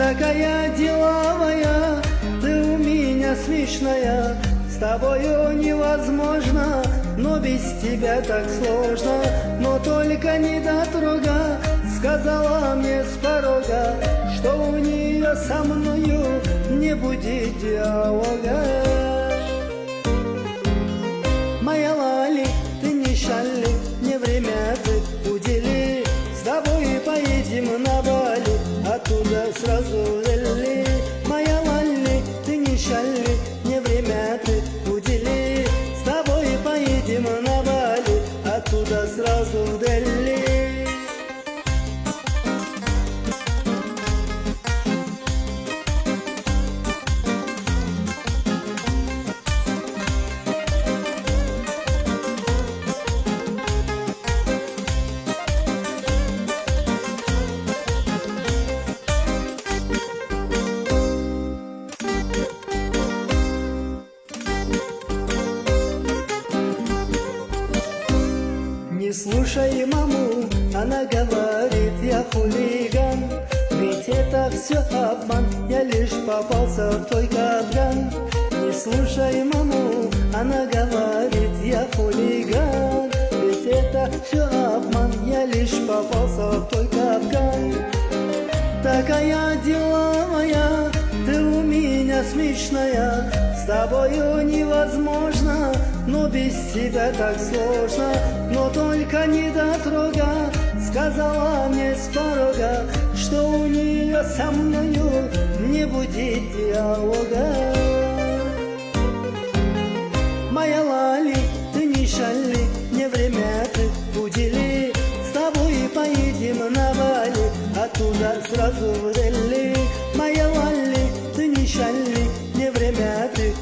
такая деловая, ты у меня смешная. С тобою невозможно, но без тебя так сложно. Но только недотрога сказала мне с порога, что у нее со мною не будет диалога. Моя лали, ты не шали, не время ты удели. С тобой поедем на Бали, оттуда сразу в Дели. Моя лали, ты не шали, не время ты удели. С тобой поедем на Бали, оттуда сразу в Дели. Не слушай маму, она говорит, я хулиган. Ведь это все обман, я лишь попался в твой капкан. Не слушай маму, она говорит, я хулиган. Ведь это все обман, я лишь попался в твой капкан. Такая деловая, ты у меня смешная. С тобою невозможно, но без тебя так сложно. Но только недотрога сказала мне с порога, что у нее со мною не будет диалога. Моя лали, ты не шали, не время ты удели. С тобой поедем на Бали, оттуда сразу в Дели. Моя лали, ты не шали, не время ты